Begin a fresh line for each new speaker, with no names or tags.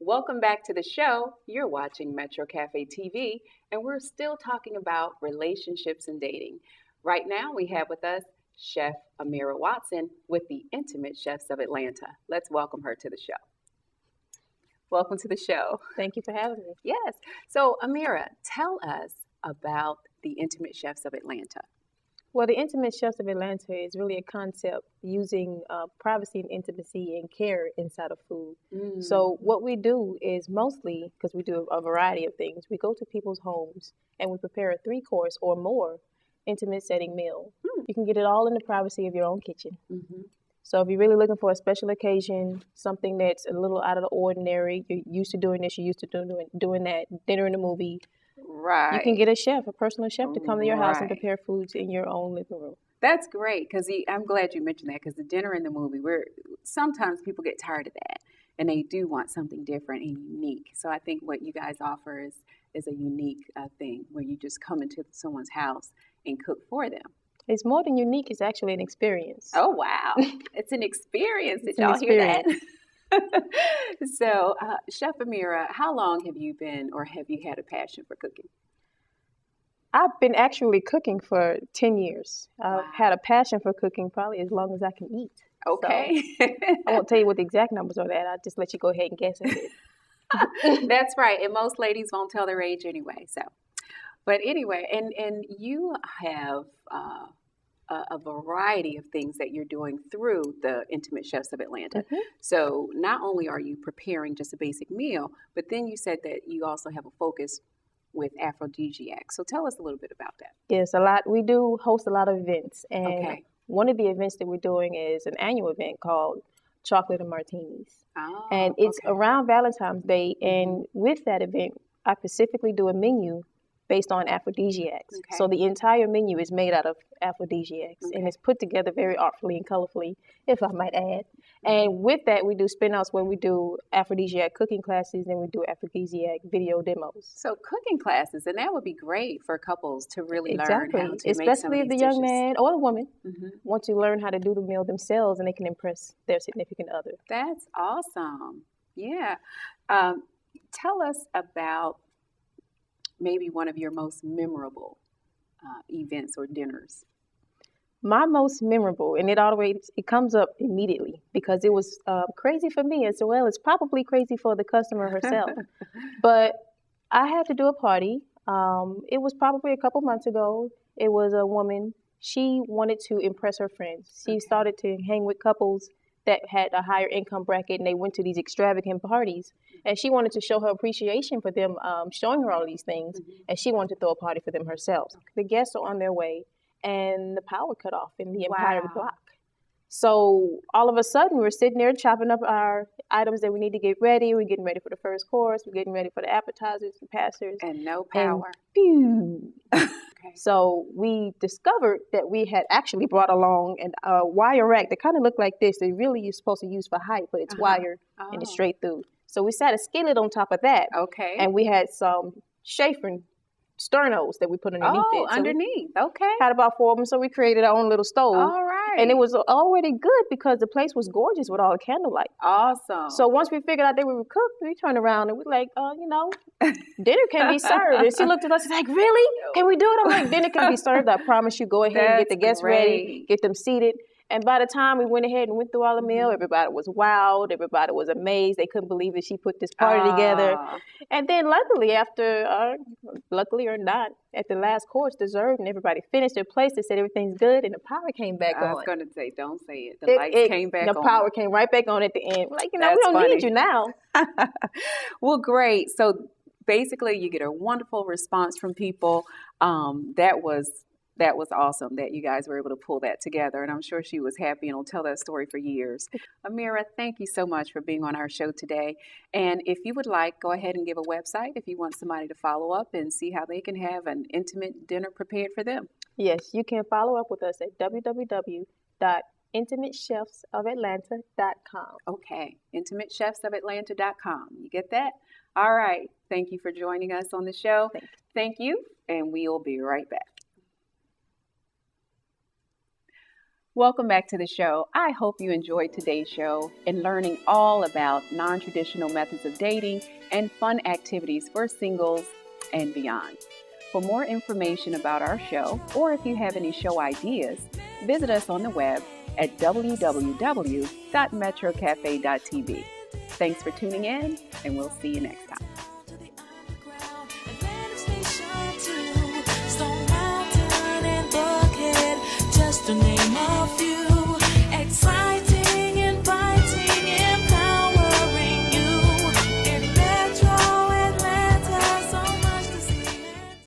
Welcome back to the show. You're watching Metro Cafe TV, and we're still talking about relationships and dating. Right now, we have with us Chef Amira Watson with the Intimate Chefs of Atlanta. Let's welcome her to the show. Welcome to the show.
Thank you for having me.
Yes. So, Amira, tell us about the Intimate Chefs of Atlanta.
Well, the Intimate Chefs of Atlanta is really a concept using privacy and intimacy and care inside of food. So what we do is mostly, because we do a variety of things, we go to people's homes and we prepare a 3-course or more intimate setting meal. You can get it all in the privacy of your own kitchen. So if you're really looking for a special occasion, something that's a little out of the ordinary, you're used to doing this, you're used to doing that, dinner in a movie,
Right.
you can get a personal chef to come to your house and prepare foods in your own living room.
That's great because I'm glad you mentioned that because the dinner in the movie, sometimes people get tired of that and they do want something different and unique. So I think what you guys offer is a unique thing where you just come into someone's house and cook for them.
It's more than unique; it's actually an experience.
Oh wow, it's an experience. Did y'all hear that? So, Chef Amira, how long have you been or have you had a passion for cooking?
I've been actually cooking for 10 years. I've had a passion for cooking probably as long as I can eat.
Okay.
So, I won't tell you what the exact numbers are that. I'll just let you go ahead and guess at it.
That's right. And most ladies won't tell their age anyway. So, but anyway, and you have a variety of things that you're doing through the Intimate Chefs of Atlanta. So not only are you preparing just a basic meal, but then you said that you also have a focus with aphrodisiacs. So tell us a little bit about that.
Yes, a lot. We do host a lot of events. And one of the events that we're doing is an annual event called Chocolate and Martinis.
Oh,
and it's around Valentine's Day. And with that event, I specifically do a menu based on aphrodisiacs. So the entire menu is made out of aphrodisiacs and it's put together very artfully and colorfully, if I might add. And with that, we do spin-offs where we do aphrodisiac cooking classes and we do aphrodisiac video demos.
So cooking classes, and that would be great for couples to really learn how to make some of
especially if the
these
young
dishes.
man or the woman want to learn how to do the meal themselves and they can impress their significant other.
That's awesome. Yeah. Tell us about maybe one of your most memorable events or dinners.
My most memorable, and it comes up immediately because it was crazy for me as well. It's probably crazy for the customer herself. But I had to do a party. It was probably a couple months ago. It was a woman. She wanted to impress her friends. She started to hang with couples that had a higher income bracket and they went to these extravagant parties. And she wanted to show her appreciation for them showing her all these things. And she wanted to throw a party for them herself. The guests are on their way and the power cut off in the Empire Block. So all of a sudden we're sitting there chopping up our items that we need to get ready. We're getting ready for the first course. We're getting ready for the appetizers, the passers.
And no power.
And so we discovered that we had actually brought along a wire rack that kind of looked like this. That really you're supposed to use for height, but it's wire and it's straight through. So we set a skillet on top of that. And we had some chafing sternos that we put underneath it. So
underneath.
Had about 4 of them, so we created our own little stove.
All right.
And it was already good because the place was gorgeous with all the candlelight.
Awesome.
So once we figured out that we were cooked, we turned around and we're like, dinner can be served. And she looked at us and like, really? Can we do it? I'm like, dinner can be served. I promise you. Go ahead and get the guests ready, get them seated. And by the time we went ahead and went through all the meal, everybody was wowed. Everybody was amazed. They couldn't believe that she put this party together. And then luckily, luckily or not, at the last course, dessert, and everybody finished their place. They said everything's good, and the power came back on.
I was going to say, don't say it. The lights came back on.
The power came right back on at the end. We're like, we don't need you now.
Well, great. So basically, you get a wonderful response from people. That was awesome that you guys were able to pull that together. And I'm sure she was happy and will tell that story for years. Amira, thank you so much for being on our show today. And if you would like, go ahead and give a website if you want somebody to follow up and see how they can have an intimate dinner prepared for them.
Yes, you can follow up with us at www.intimatechefsofatlanta.com.
Okay, intimatechefsofatlanta.com. You get that? All right. Thank you for joining us on the show. Thank you. And we'll be right back. Welcome back to the show. I hope you enjoyed today's show and learning all about non-traditional methods of dating and fun activities for singles and beyond. For more information about our show, or if you have any show ideas, visit us on the web at www.metrocafe.tv. Thanks for tuning in, and we'll see you next time.